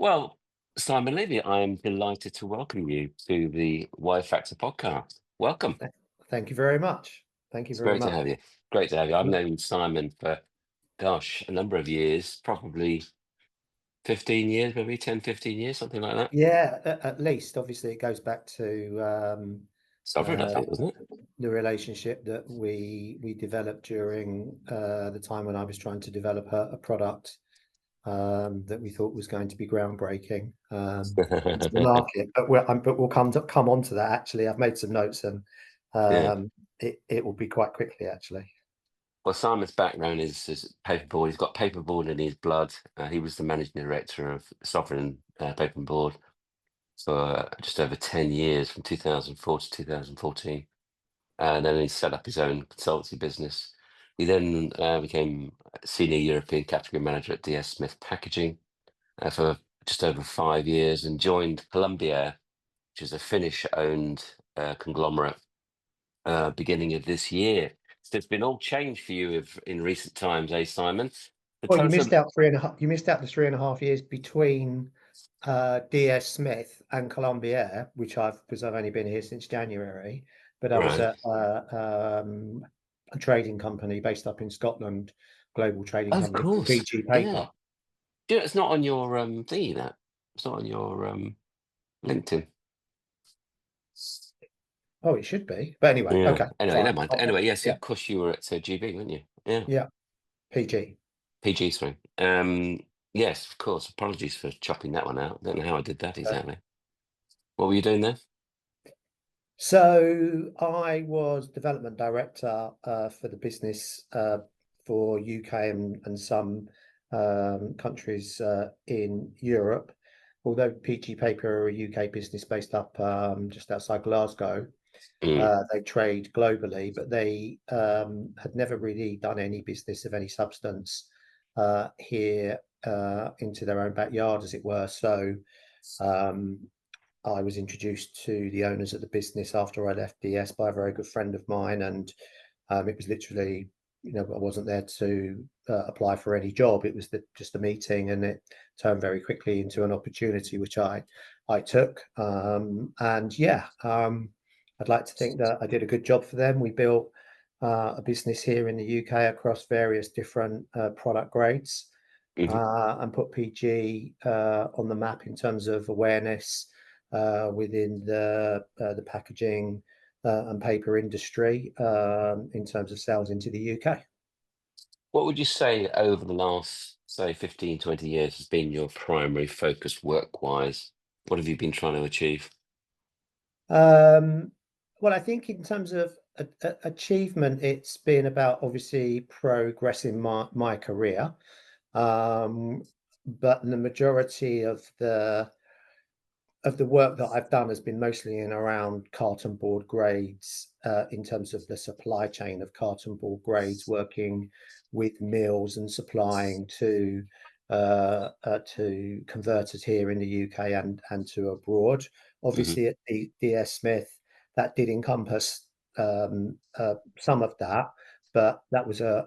Well, Simon Levy, I'm delighted to welcome you to the Y Factor podcast. Welcome. Th- Thank you very much. Thank you It's very great to much. have you. Great to have you. I've Yeah, known Simon for, gosh, a number of years, probably 15 years, maybe 10, 15 years, something like that. yeah, at least obviously it goes back to Sovereign, I uh, think, wasn't it? the relationship that we developed during the time when I was trying to develop a product that we thought was going to be groundbreaking into the market. But we'll come on to that. Actually, I've made some notes and Yeah. um, it will be quite quickly. Actually, Well, Simon's background is paperboard. He's got paperboard in his blood. He was the managing director of Sovereign Paperboard for just over 10 years, from 2004 to 2014. And then he set up his own consultancy business. He then became senior European category manager at DS Smith Packaging for just over 5 years and joined Columbia, which is a Finnish-owned conglomerate, beginning of this year. So it's been all changed for you in recent times, eh, Simon? So well, tell us a you missed out the 3.5 years between DS Smith and Colombier, which I've only been here since January, but I was right. at a trading company based up in Scotland, global trading Of company called course, PG yeah. Paper. Yeah, it's not on your thingy. That it's not on your LinkedIn. Oh, it should be. But anyway, Yeah. okay, Anyway, fine. never mind. Anyway, yes, Yeah, of course you were at GB, weren't you? Yeah. yeah, PG. PG, sorry. Yes, of course. Apologies for chopping that one out. Don't know how I did that exactly. What were you doing there? So I was development director for the business for UK and some countries in Europe. Although PG Paper are a UK business based up just outside Glasgow, Mm, they trade globally, but they had never really done any business of any substance here into their own backyard, as it were. So um, I was introduced to the owners of the business after I left DS by a very good friend of mine, and it was literally, I wasn't there to apply for any job. It was just a meeting, and it turned very quickly into an opportunity, which I took. And yeah, I'd like to think that I did a good job for them. We built a business here in the UK across various different product grades hmm. and put PG on the map in terms of awareness within the packaging and paper industry in terms of sales into the UK. What would you say over the last, say, 15, 20 years has been your primary focus work-wise? What have you been trying to achieve? Um, well, I think in terms of achievement, it's been about obviously progressing my career, um, but the majority of the work that I've done has been mostly in around carton board grades, in terms of the supply chain of carton board grades, working with mills and supplying to converters here in the UK and to abroad. Hmm. Obviously, at the DS Smith, that did encompass some of that, but that was a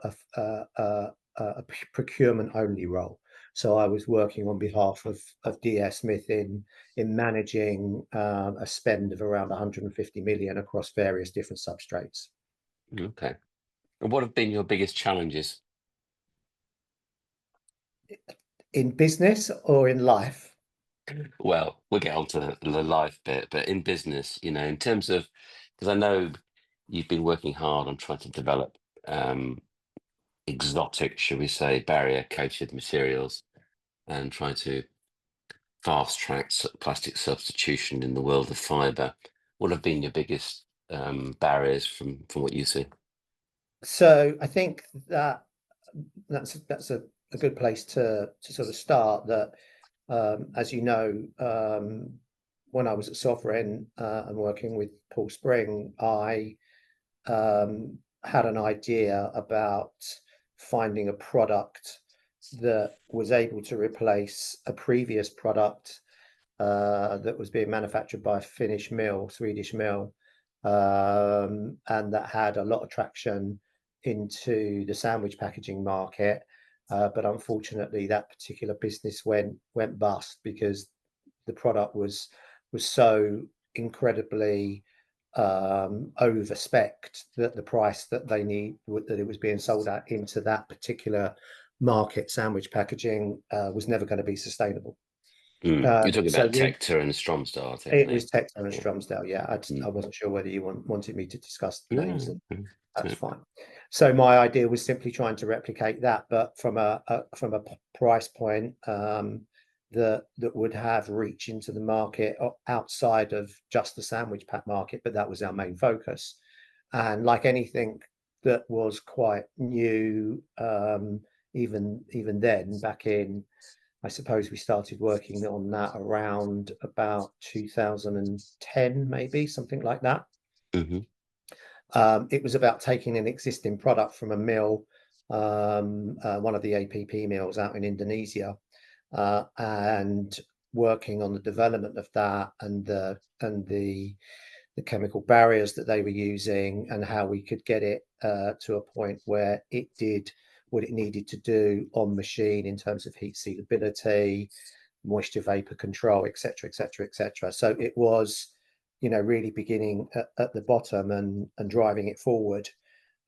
procurement only role. So I was working on behalf of DS Smith in managing a spend of around 150 million across various different substrates. Okay. And what have been your biggest challenges? In business or in life? Well, we'll get on to the life bit, but in business, in terms of, because I know you've been working hard on trying to develop um, exotic, shall we say, barrier coated materials and trying to fast track plastic substitution in the world of fiber. What have been your biggest barriers from what you see? So I think that that's a good place to sort of start. That as you know, when I was at Sovereign and working with Paul Spring, I had an idea about finding a product that was able to replace a previous product that was being manufactured by a Finnish mill, Swedish mill, and that had a lot of traction into the sandwich packaging market. but unfortunately, that particular business went bust because the product was so incredibly over spec'd that the price that they need that it was being sold at into that particular market, sandwich packaging, was never going to be sustainable. You're talking So about we Tector and Stromsdale, I take it it. was Texo and Yeah. Stromsdale. Yeah, I Mm. wasn't sure whether you wanted me to discuss the names. No. Mm. That's Yeah. fine. So my idea was simply trying to replicate that, but from a price point that would have reach into the market outside of just the sandwich pack market, but that was our main focus. And like anything that was quite new, even then, back in, I suppose we started working on that around about 2010, maybe something like that. Hmm. It was about taking an existing product from a mill, one of the APP mills out in Indonesia, and working on the development of that and the chemical barriers that they were using and how we could get it to a point where it did what it needed to do on machine in terms of heat sealability, moisture vapor control, etc., etc., etc. So it was, really beginning at the bottom and driving it forward.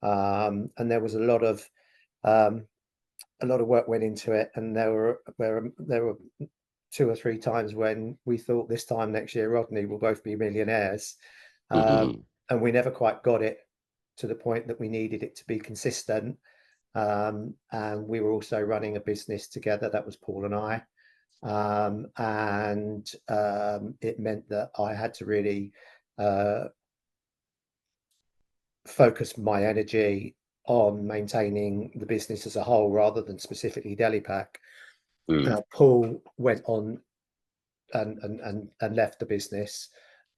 And there was um, a lot of work went into it, and there were two or three times when we thought this time next year, Rodney, will both be millionaires, Hmm. and we never quite got it to the point that we needed it to be consistent. And we were also running a business together. That was Paul and I. And it meant that I had to really uh, focus my energy on maintaining the business as a whole rather than specifically Delipack. Mm. Paul went on and left the business,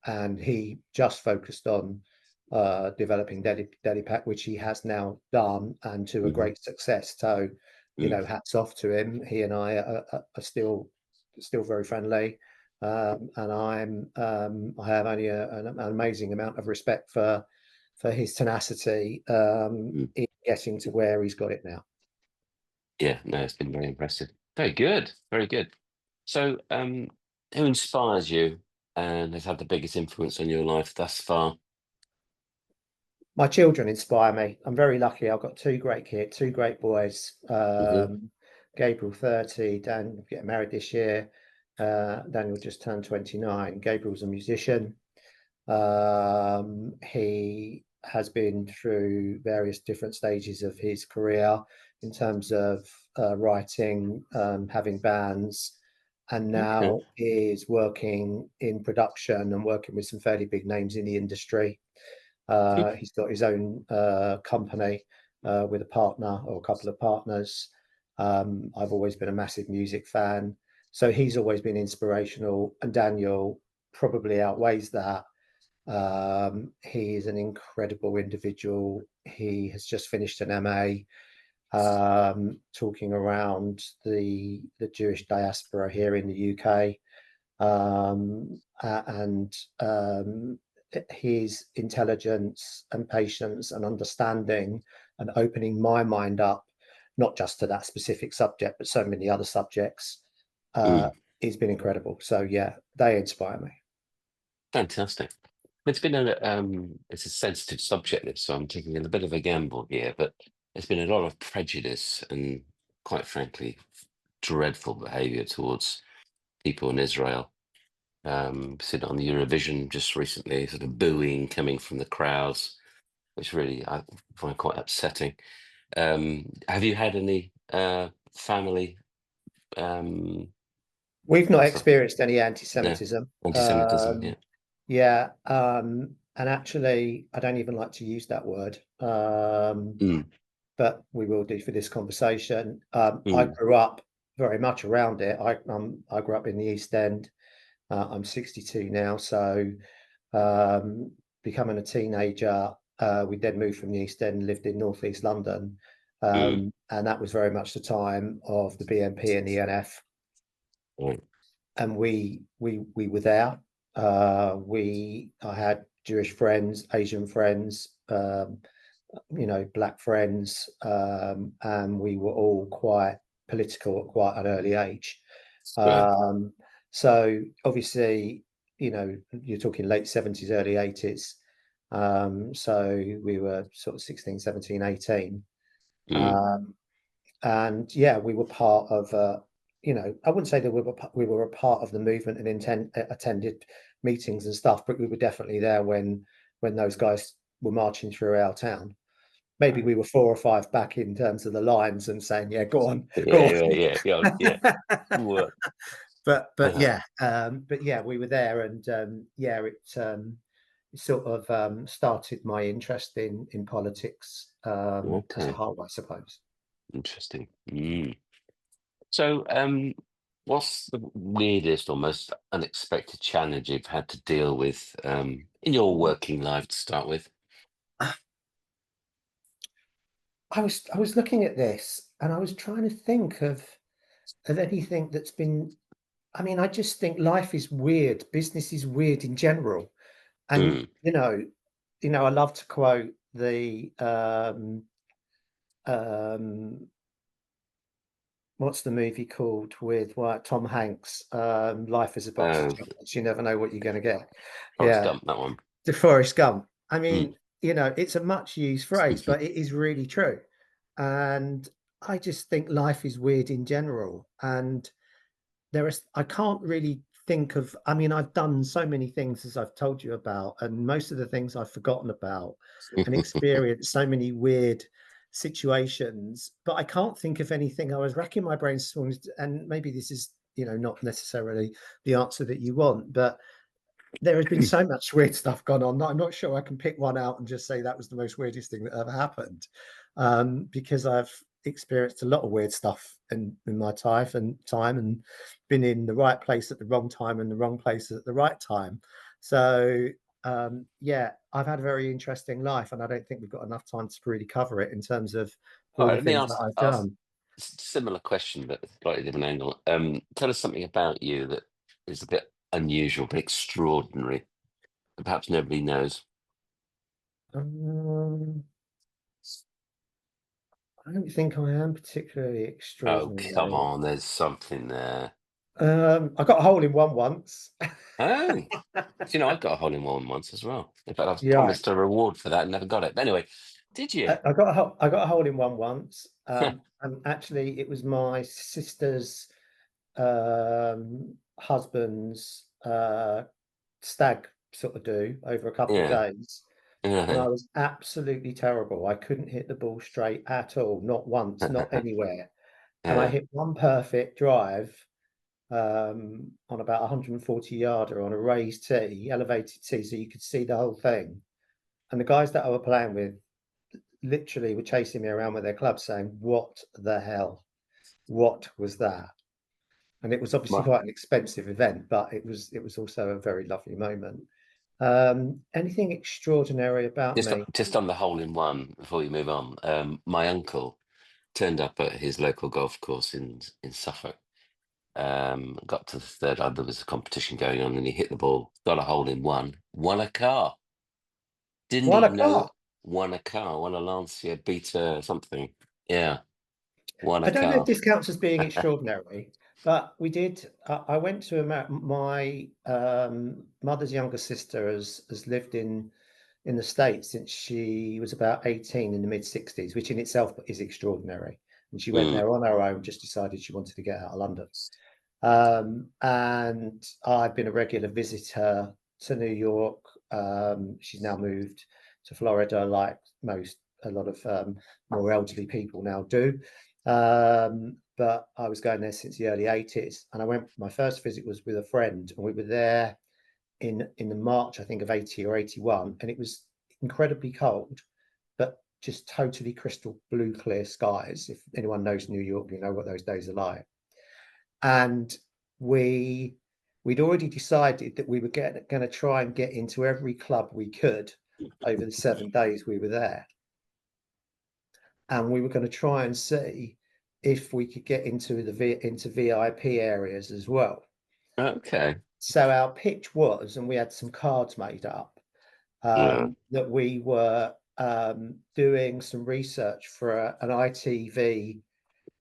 and he just focused on developing Delipack, which he has now done and to a Hmm. great success. So, Mm. hats off to him. He and I are still very friendly, and I have only an amazing amount of respect for his tenacity Mm. in getting to where he's got it now. Yeah, no, it's been very impressive. Very good. Very good. So, who inspires you and has had the biggest influence on your life thus far? My children inspire me. I'm very lucky. I've got two great kids, two great boys. Hmm. Gabriel 30, Dan getting married this year. Daniel just turned 29. Gabriel's a musician. He has been through various different stages of his career in terms of writing, having bands, and Okay. now is working in production and working with some fairly big names in the industry. He's got his own company with a partner or a couple of partners. I've always been a massive music fan, so he's always been inspirational, and Daniel probably outweighs that. He is an incredible individual. He has just finished an MA, talking around the Jewish diaspora here in the UK, and his intelligence and patience and understanding and opening my mind up, not just to that specific subject, but so many other subjects, uh, Mm. it's been incredible. So yeah, they inspire me. Fantastic. It's been it's a sensitive subject, this, so I'm taking a bit of a gamble here, but there's been a lot of prejudice and, quite frankly, dreadful behaviour towards people in Israel. Seen it on the Eurovision just recently, sort of booing coming from the crowds, which really I find quite upsetting. Have you had any family um, We've not sort of, experienced any no, anti-Semitism. anti-Semitism? Yeah. Yeah, and actually, I don't even like to use that word, Mm. but we will do for this conversation. I Mm. grew up very much around it. I grew up in the East End. I'm 62 now, so um, becoming a teenager, we then moved from the East End, lived in Northeast London, Mm. and that was very much the time of the BNP and the NF, Right. and we were there. I had Jewish friends, Asian friends, black friends, and we were all quite political at quite an early age. Right. Um, so obviously, you're talking late 70s, early 80s. So we were sort of 16, 17, 18. Mm. Um, and yeah, we were part of, I wouldn't say that we were a part of the movement and attended meetings and stuff, but we were definitely there when those guys were marching through our town. Maybe we were four or five back in terms of the lines and saying, "Yeah, go on, Yeah, go yeah, yeah, yeah, yeah. on." What? But yeah, we were there, and yeah, it sort of started my interest in politics as a Okay, whole, I suppose. interesting. Mm. So, what's the weirdest or most unexpected challenge you've had to deal with in your working life to start with? I was looking at this, and I was trying to think of anything that's been. I mean, I just think life is weird. Business is weird in general, and Mm. I love to quote the um, what's the movie called with Tom Hanks? Life is a box of Uh, chocolates. You never know what you're going to get. Forrest Yeah, Gump, that one. the Forrest Gump. I Mm. mean, it's a much used phrase, but it is really true. And I just think life is weird in general. And I can't really think of, I mean, I've done so many things as I've told you about, and most of the things I've forgotten about and experienced so many weird situations, but I can't think of anything. I was racking my brains this morning, and maybe this is, not necessarily the answer that you want, but there has been so much weird stuff gone on that I'm not sure I can pick one out and just say that was the most weirdest thing that ever happened. Because I've experienced a lot of weird stuff in my time and been in the right place at the wrong time and the wrong place at the right time. So yeah, I've had a very interesting life, and I don't think we've got enough time to really cover it in terms of All all right, the let me things that I've ask done. similar question, but slightly different angle. Tell us something about you that is a bit unusual, but extraordinary, and perhaps nobody knows. Um, I don't think I am particularly Oh, come extraordinary. on, there's something there. I got a hole in one once. Oh, I got a hole in one once as well. In fact, I was Yeah, promised a reward for that and never got it. But anyway, did you? I got a hole in one once. And actually, it was my sister's husband's stag sort of do over a couple of Yeah. days, and I Yeah. was absolutely terrible. I couldn't hit the ball straight at all, not once, not anywhere. And I Yeah. hit one perfect drive on about 140 yarder on a raised tee, elevated tee, so you could see the whole thing. And the guys that I were playing with literally were chasing me around with their clubs saying, "What the hell? What was that?" And it was obviously Well, quite an expensive event, but it was also a very lovely moment. Anything extraordinary about me? just on the hole in one before you move on. My uncle turned up at his local golf course in Suffolk. Got to the third hole. There was a competition going on, and he hit the ball, got a hole in one, won a car. Didn't What a even know car! won a car, won a Lancia Beta something. Yeah, won I a don't know if car. this counts as being extraordinary, but we did. I went to my mother's younger sister has lived in the States since she was about 18 in the mid 60s, which in itself is extraordinary. And she went Mm, there on her own, just decided she wanted to get out of London. And I've been a regular visitor to New York. She's now moved to Florida, like a lot of more elderly people now do. But I was going there since the early 80s, and I went. My first visit was with a friend, and we were there in the March, I think, of 80 or 81, and it was incredibly cold, but just totally crystal blue, clear skies. If anyone knows New York, you know what those days are like. And we we'd already decided that we were going to try and get into every club we could over the 7 days we were there, and we were going to try and see if we could get into VIP areas as well. okay. So our pitch was, and we had some cards made up, Yeah. that we were. doing some research for an ITV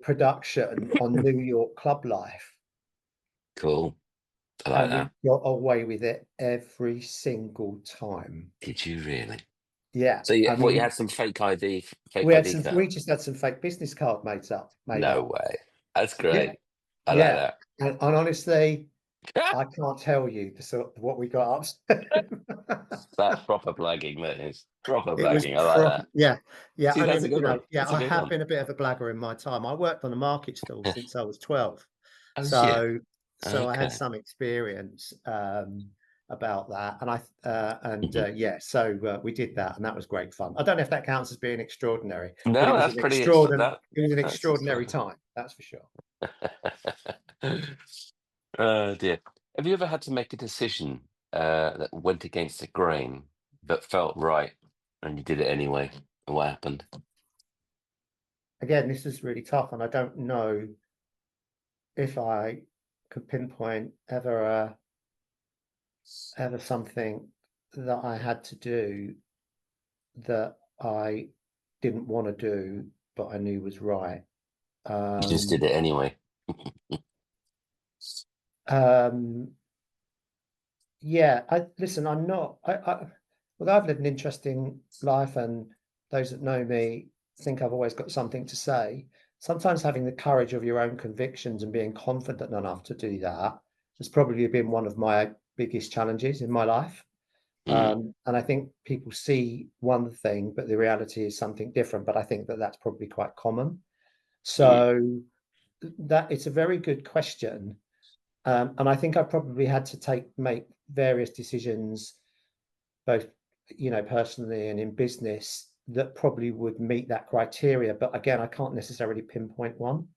production on New York club life, Cool. I like and we that. got away with it every single time. Did you really? Yeah, So you I what, you mean, had some fake ID card? we just had some fake business card made No up. way. That's Yeah, great. I like yeah, that. and honestly, I can't tell you the sort of what we got up to. That's proper blagging, that is. Proper It was blagging. I like that. yeah, yeah. See, I that's mean, a good one. yeah, That's a I good have one. been a bit of a blagger in my time. I worked on a market stall since I was 12, Oh, yeah. so I had Okay. some experience about that, and Mhm. yeah, so we did that, and that was great fun. I don't know if that counts as being extraordinary, but No, that's pretty it was an that's extraordinary time, that's for sure. Oh dear. Have you ever had to make a decision that went against the grain but felt right and you did it anyway? And what happened? Again, this is really tough, and I don't know if I could pinpoint ever something that I had to do that I didn't want to do, but I knew was right. You just did Um, it anyway. um, yeah, I listen. Well, I've lived an interesting life, and those that know me think I've always got something to say. Sometimes having the courage of your own convictions and being confident enough to do that has probably been one of my biggest challenges in my life. Mm, And I think people see one thing, but the reality is something different. But I think that that's probably quite common. mm, So that it's a very good question, and I think I probably had to make various decisions, both personally and in business, that probably would meet that criteria. But again, I can't necessarily pinpoint one.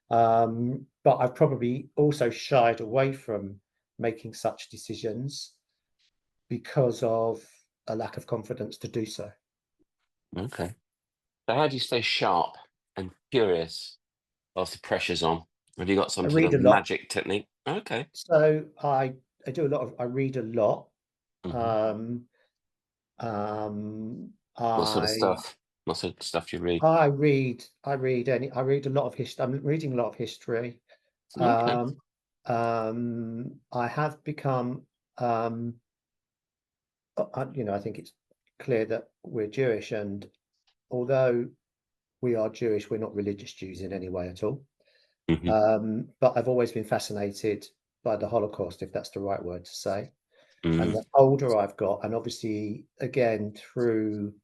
But I've probably also shied away from making such decisions because of a lack of confidence to do so. okay. So how do you stay sharp and curious whilst the pressure's on? Have you got I some sort read of a lot, magic technique? Okay. so I do a lot of I read a lot. Hmm. Um, um, What sort of I stuff? What sort of stuff you read? I read a lot of history. I'm reading a lot of history. Okay. Um, I have become I think it's clear that we're Jewish, and although we are Jewish, we're not religious Jews in any way at all. Hmm. But I've always been fascinated by the Holocaust, if that's the right word to say. And Mm, the older I've got, and obviously, again, through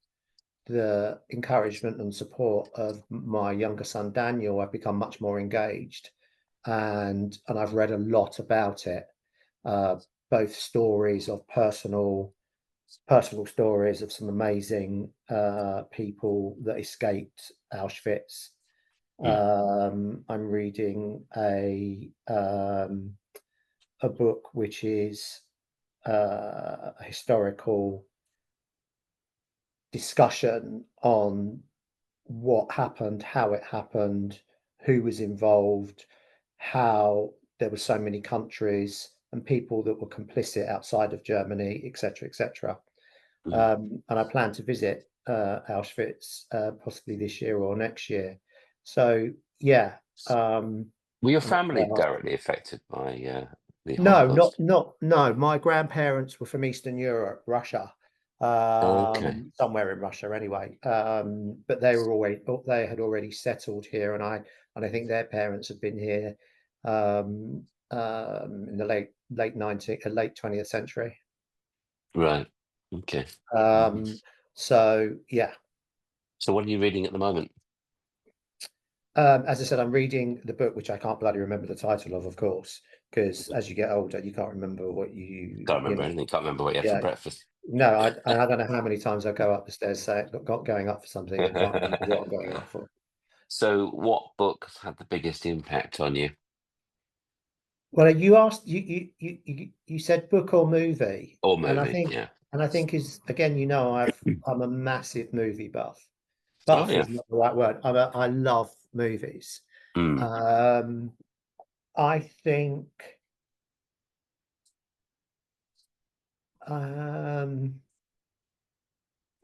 the encouragement and support of my younger son Daniel, I've become much more engaged, and I've read a lot about it, uh, both stories of personal stories of some amazing people that escaped Auschwitz. mm, I'm reading a book which is a historical discussion on what happened, how it happened, who was involved, how there were so many countries and people that were complicit outside of Germany, etc., etc. mm. And I plan to visit Auschwitz possibly this year or next year. So yeah, Were your I'm not family quite directly affected by the no, Holocaust? no. My grandparents were from Eastern Europe, Russia, Okay. somewhere in Russia anyway. But they had already settled here, and I think their parents had been here in the late 20th century. Right. Okay. Mhm. Um, so yeah, So what are you reading at the moment? as I said, I'm reading the book, which I can't bloody remember the title of course, because as you get older, you can't remember what Can't you remember know. anything. Can't remember what you had for Yeah, breakfast. no, I don't know how many times I go up the stairs saying got going up for something and can't remember what I'm going up for. So what book had the biggest impact on you? Well, you asked you said book or movie, Or and movie, yeah. I think is again, I'm a massive movie buff. Oh Buff yeah. is not the right word. I love movies. Mm, Um, I think um,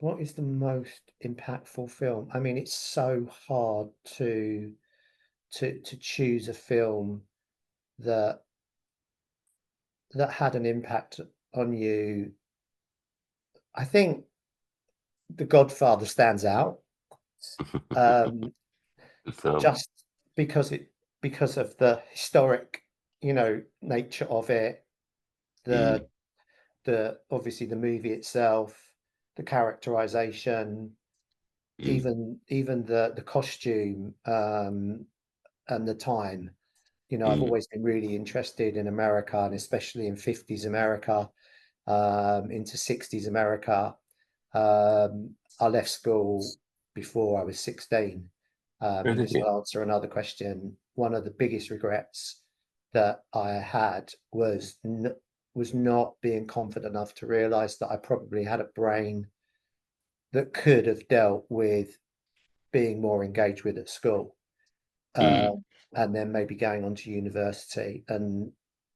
what is the most impactful film? I mean, it's so hard to choose a film that that had an impact on you. I think The Godfather stands out, um, Good film. just because it because of the historic, nature of it, Mm, the obviously the movie itself, the characterization, mm, even the costume, and the time. I've mm, always been really interested in America and especially in 50s America, into 60s America. I left school before I was 16. oh, And did this you? will answer another question. One of the biggest regrets that I had was not being confident enough to realize that I probably had a brain that could have dealt with being more engaged with at school. uh, Mm, and then maybe going on to university. And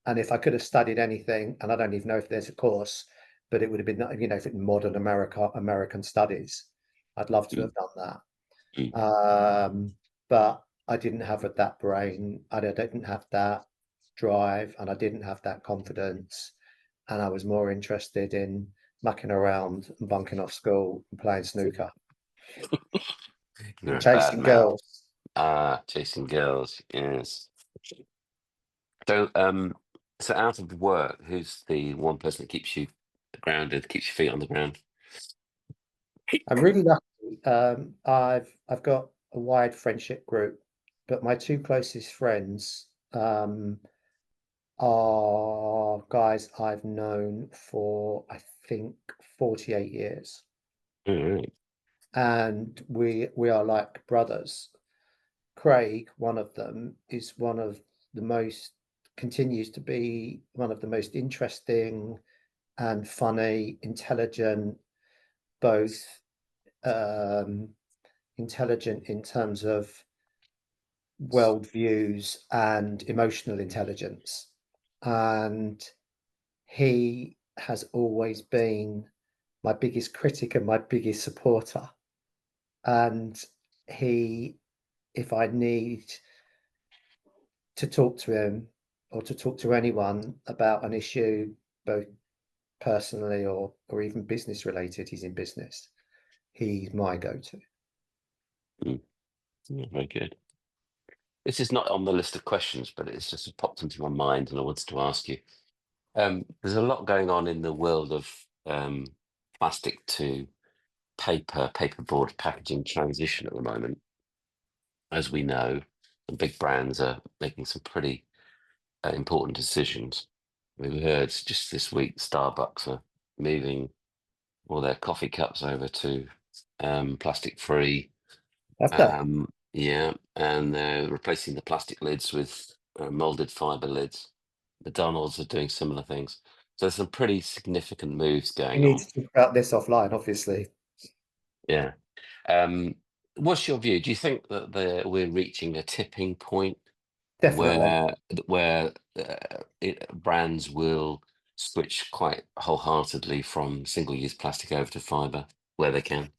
if I could have studied anything, and I don't even know if there's a course, but it would have been, if it modern American studies, I'd love to mm, have done mm. that. But I didn't have that brain, I didn't have that drive, and I didn't have that confidence. And I was more interested in mucking around and bunking off school and playing snooker You're and a bad chasing mouth. girls. Ah, chasing girls. Yes. So, so out of work, who's the one person that keeps you grounded, keeps your feet on the ground? I'm really lucky. I've got a wide friendship group, but my two closest friends are guys I've known for I think 48 years, All right. and we are like brothers. Craig, one of them, is one of the most continues to be one of the most interesting and funny, intelligent, both um, intelligent in terms of worldviews and emotional intelligence. And he has always been my biggest critic and my biggest supporter. And he, if I need to talk to him or to talk to anyone about an issue, both personally or even business related, he's in business. He's my go-to. Mm, yeah, very good. This is not on the list of questions, but it's just popped into my mind, and I wanted to ask you. There's a lot going on in the world of plastic to paperboard packaging transition at the moment. As we know, the big brands are making some pretty important decisions. We heard just this week Starbucks are moving all their coffee cups over to plastic free. Have they? Yeah, and they're replacing the plastic lids with molded fiber lids. McDonald's are doing similar things. So there's some pretty significant moves We going need on. to talk about this offline, obviously. Yeah. Um, what's your view? Do you think that we're reaching a tipping point Definitely. where brands will switch quite wholeheartedly from single-use plastic over to fiber where they can?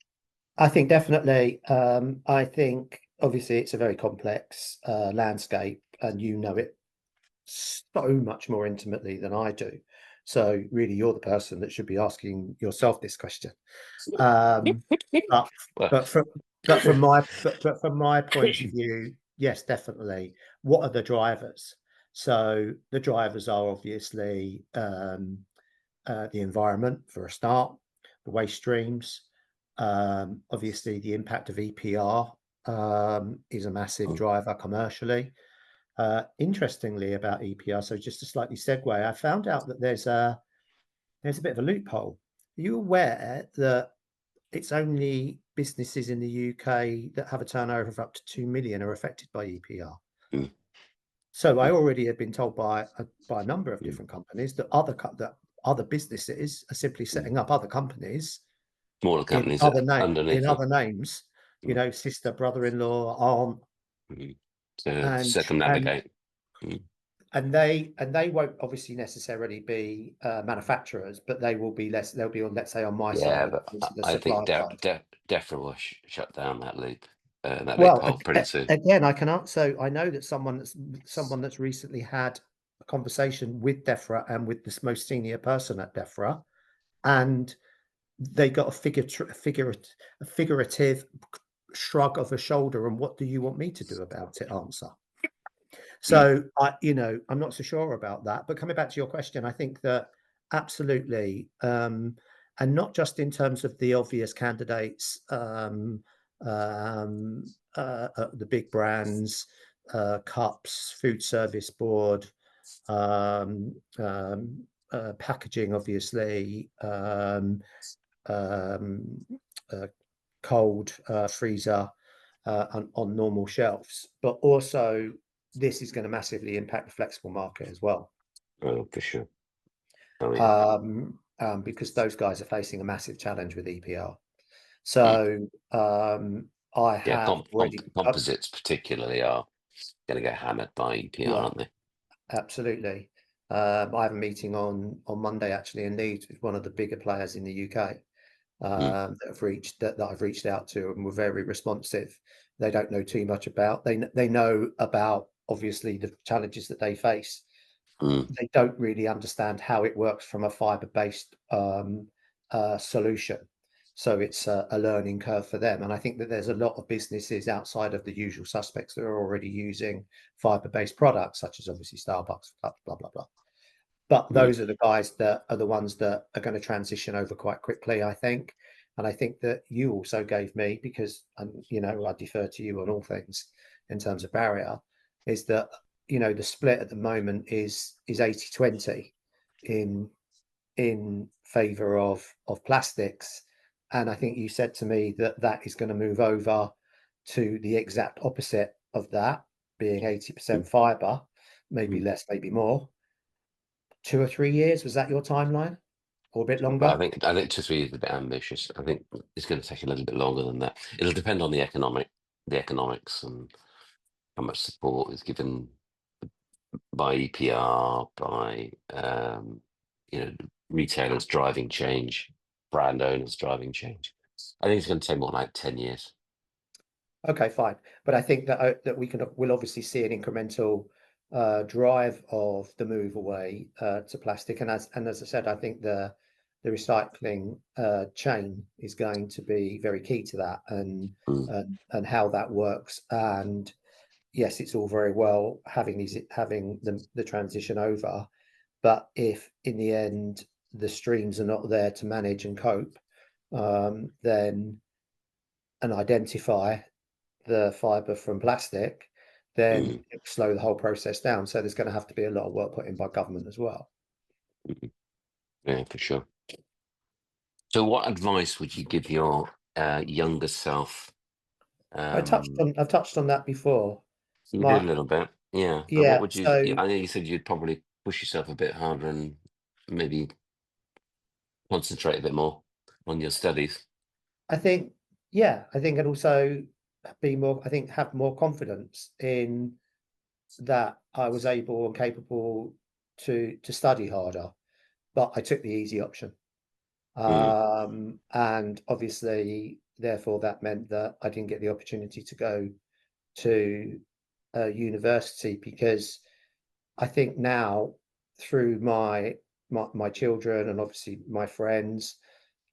I think definitely. I think obviously it's a very complex landscape, and you know it so much more intimately than I do. So really, you're the person that should be asking yourself this question. Um, but Well, but from but from my point of view, yes, definitely. What are the drivers? So the drivers are obviously the environment for a start, the waste streams, obviously the impact of EPR is a massive driver commercially. Interestingly about EPR, so just to slightly segue, I found out that there's a bit of a loophole. Are you aware that it's only businesses in the UK that have a turnover of up to 2 million are affected by EPR? mm, So I mm, already have been told by a number of mm, different companies that other businesses are simply mm. setting up other companies Smaller in companies other underneath it. names, Mm, sister, brother-in-law, aunt, mm. To and circumnavigate. Mm, and they won't obviously necessarily be manufacturers, but they will be less. They'll be on, let's say, on my Yeah, side, but obviously the I think supplier side. Defra will shut down that Well, loophole pretty soon. again, I can answer. So I know that someone that's recently had a conversation with DEFRA and with this most senior person at DEFRA, and they got a figurative shrug of a shoulder, and what do you want me to do about it? Answer. Mm, So I'm not so sure about that. But coming back to your question, I think that absolutely, and not just in terms of the obvious candidates, the big brands, cups, food service board, packaging, obviously, um, uh, cold freezer on normal shelves, but also this is going to massively impact the flexible market as well, oh, for sure. Oh yeah. because those guys are facing a massive challenge with EPR. Mm. So I Yeah, have already, composites particularly are going to get hammered by EPR, yeah, aren't they? absolutely. I have a meeting on Monday actually in Leeds with one of the bigger players in the UK, Mm, that I've reached out to and were very responsive. They don't know too much about. They know about obviously the challenges that they face. mm, They don't really understand how it works from a fiber-based solution. So it's a learning curve for them. And I think that there's a lot of businesses outside of the usual suspects that are already using fiber-based products, such as obviously Starbucks, blah blah blah. But mm, those are the guys that are the ones that are going to transition over quite quickly, I think. And I think that you also gave me, because I defer to you on all things in terms of barrier, is that the split at the moment is 80-20 in favor of plastics. And I think you said to me that that is going to move over to the exact opposite of that, being mm, 80% fiber, maybe mm. less, maybe more. 2 or 3 years, was that your timeline? Or a bit But longer? I think 2 3 is a bit ambitious. I think it's going to take a little bit longer than that. It'll depend on the economics, and how much support is given by EPR, by retailers driving change, brand owners driving change. I think it's going to take more like 10 years. Okay, fine. But I think that we'll obviously see an incremental drive of the move away to plastic. And as I said, I think the recycling chain is going to be very key to that, Mm, and how that works. And yes, it's all very well having the transition over, but if in the end the streams are not there to manage and cope, then and identify the fiber from plastic, then mm, it will slow the whole process down. So there's going to have to be a lot of work put in by government as well. mm. Yeah, for sure. So, what advice would you give your younger self? Um, I've touched on that before. you did a My little bit, yeah. But what Yeah, would you? so I know you said you'd probably push yourself a bit harder and maybe concentrate a bit more on your studies. I think, yeah, I think, and also be more, I think, have more confidence in that I was able and capable to study harder, but I took the easy option. Mm, And obviously, therefore, that meant that I didn't get the opportunity to go to university, because I think now, through my children and obviously my friends,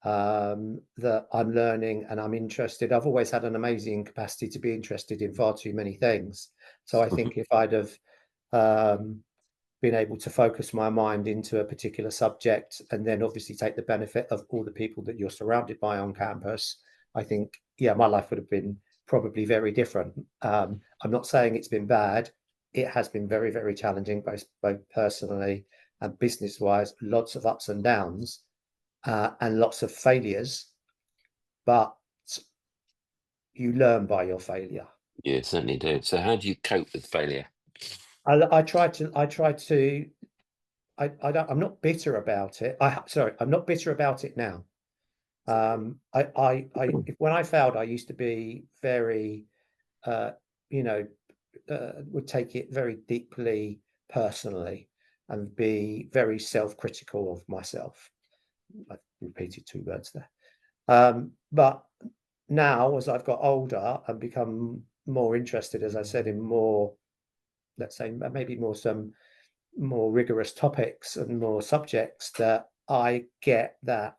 that I'm learning and I'm interested. I've always had an amazing capacity to be interested in far too many things. So I mhm, think if I'd have um, been able to focus my mind into a particular subject, and then obviously take the benefit of all the people that you're surrounded by on campus, I think, yeah, my life would have been probably very different. I'm not saying it's been bad. It has been very, very challenging, both personally and business wise, lots of ups and downs, and lots of failures, but you learn by your failure. yeah, certainly do. So, how do you cope with failure? I'm not bitter about it. I'm not bitter about it now. If when I failed, I used to be very, uh, you know, would take it very deeply personally and be very self-critical of myself. I've repeated two words there. But now, as I've got older and become more interested, as I said, in more, let's say, maybe more some more rigorous topics and more subjects, that I get that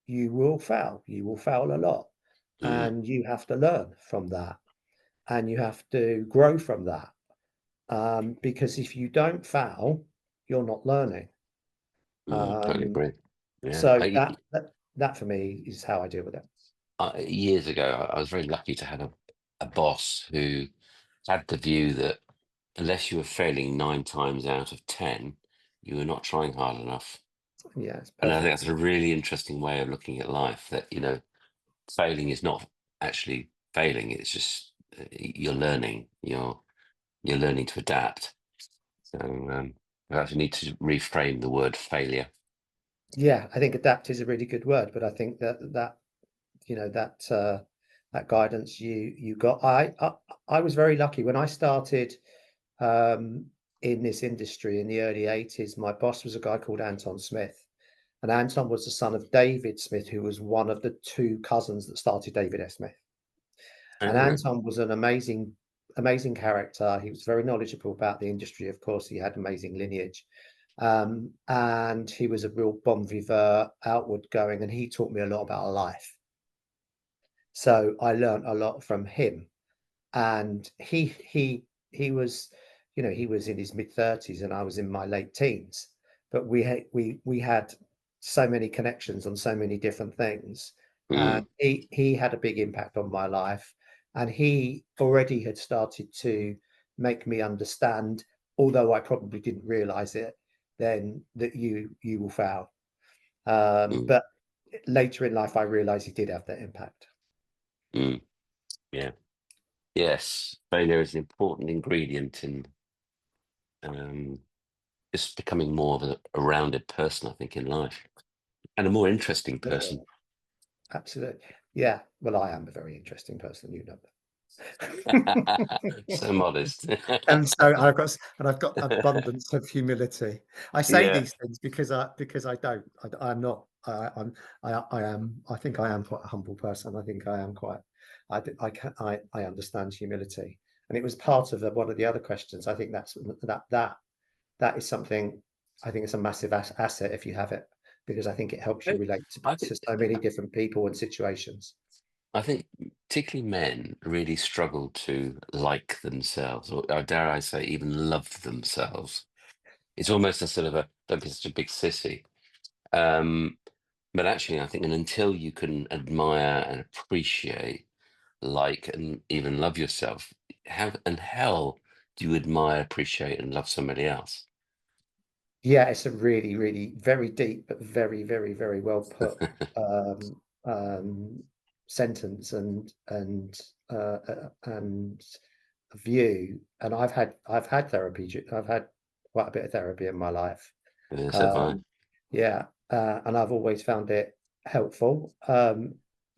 you will fail a lot, Mm, and you have to learn from that, and you have to grow from that. Because if you don't fail, you're not learning. totally Um, agree. Yeah, so that for me is how I deal with it. years ago, I was very lucky to have a boss who had the view that unless you were failing 9 times out of 10, you were not trying hard enough. Yeah, it's And I think perfect. that's a really interesting way of looking at life. That failing is not actually failing; it's just you're learning. You're learning to adapt. So we actually need to reframe the word failure. Yeah, I think adapt is a really good word, but I think that you know that guidance you got. I was very lucky when I started um, in this industry in the early 80s. My boss was a guy called Anton Smith, and Anton was the son of David Smith, who was one of the two cousins that started David S. Smith. And Oh, Anton was an amazing character. He was very knowledgeable about the industry. Of course, he had amazing lineage. And he was a real bon vivant, outward going, and he taught me a lot about life. So I learned a lot from him. And he was, he was in his mid-30s and I was in my late teens, but we had so many connections on so many different things, and mm, he had a big impact on my life, and he already had started to make me understand, although I probably didn't realize it then, that you will fail. mm, But later in life, I realized he did have that impact. mm, yeah. Yes, failure is an important ingredient in um, just becoming more of a rounded person, I think, in life, and a more interesting person. Absolutely. Yeah. Well, I am a very interesting person, you know that. So modest. And so I've got abundance of humility. I say Yeah. these things because I don't. I'm not. I am. I think I am quite a humble person. I think I am quite. I understand humility, and it was part of one of the other questions. I think that is something. I think it's a massive asset if you have it, because I think it helps you I relate I to think so many different people and situations. I think particularly men really struggle to like themselves, or dare I say, even love themselves. It's almost a sort of a don't be such a big sissy. Um, but actually, I think, and until you can admire and appreciate, like, and even love yourself, how and hell do you admire, appreciate, and love somebody else? Yeah, it's a really, really very deep, but very, very, very well put um, um, sentence and view. And I've had therapy. I've had quite a bit of therapy in my life. Yes, have I. Um, yeah, and I've always found it helpful.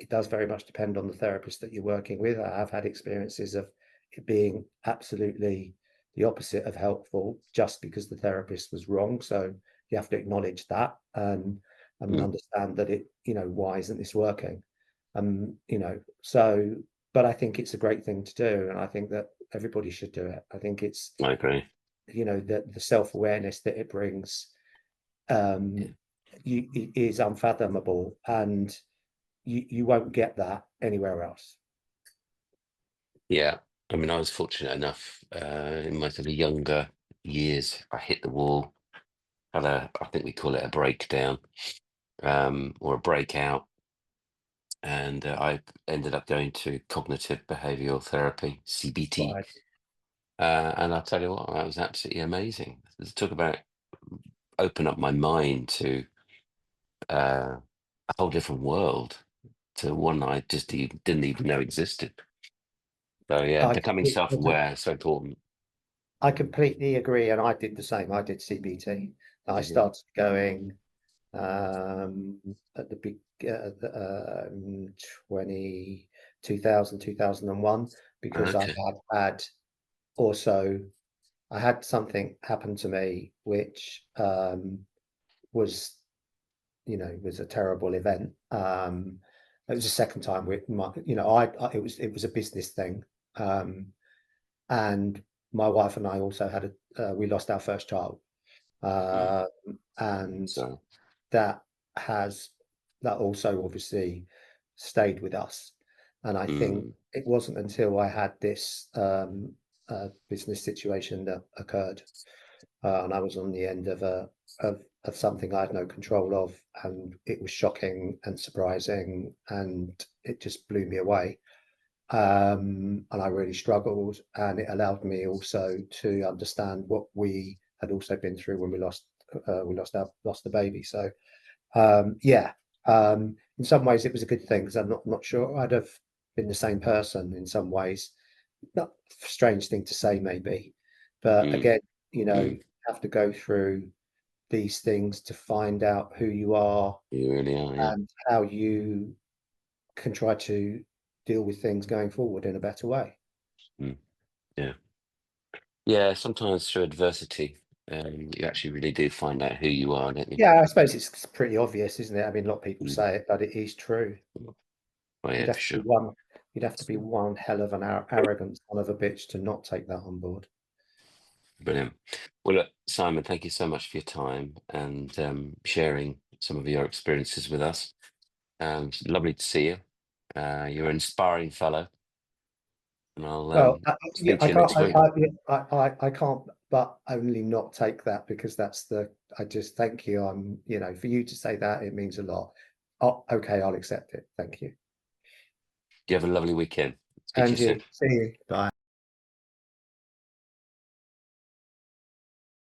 It does very much depend on the therapist that you're working with. I have had experiences of it being absolutely the opposite of helpful just because the therapist was wrong. So you have to acknowledge that and Mm, understand that why isn't this working? So, but I think it's a great thing to do, and I think that everybody should do it. I think it's, I agree. the self-awareness that it brings Yeah. um, is unfathomable, and you won't get that anywhere else. Yeah. I mean, I was fortunate enough in my sort of younger years. I hit the wall, had I think we call it a breakdown or a breakout. And I ended up going to cognitive behavioral therapy, CBT. Right. And I'll tell you what, that was absolutely amazing. Talk about open up my mind to a whole different world, to one I just didn't even know existed. So yeah, I becoming completely, self-aware is so important. I completely agree, and I did the same. I did CBT. I Did you? started going at the big 20 2000 2001, because I Okay. had also I had something happen to me which was, was a terrible event. It was the second time with my, it was a business thing, um, and my wife and I also had we lost our first child, Mm. uh, and So, that has that also obviously stayed with us. And I think mm, it wasn't until I had this business situation that occurred, and I was on the end of of something I had no control of, and it was shocking and surprising, and it just blew me away. And I really struggled, and it allowed me also to understand what we had also been through when we lost the baby. So yeah, in some ways it was a good thing because I'm not sure I'd have been the same person in some ways. Not strange thing to say maybe, but mm, again, mm. you have to go through these things to find out who you are You really are, yeah. and how you can try to deal with things going forward in a better way. Mm, yeah. Yeah, sometimes through adversity, you actually really do find out who you are, don't you? Yeah, I suppose it's pretty obvious, isn't it? I mean, a lot of people Mm. say it, but it is true. Oh, You'd yeah, have for to be sure. one you'd have to be one hell of an arrogant son of a bitch to not take that on board. Brilliant. Well, look, Simon, thank you so much for your time and sharing some of your experiences with us. It's lovely to see you. You're an inspiring fellow, and I'll Well, yeah, speak to you next week. I can't but only not take that because that's the I just thank you. For you to say that, it means a lot. Oh, okay, I'll accept it. Thank you. You have a lovely weekend. Speak to And you soon. you. See you. Bye.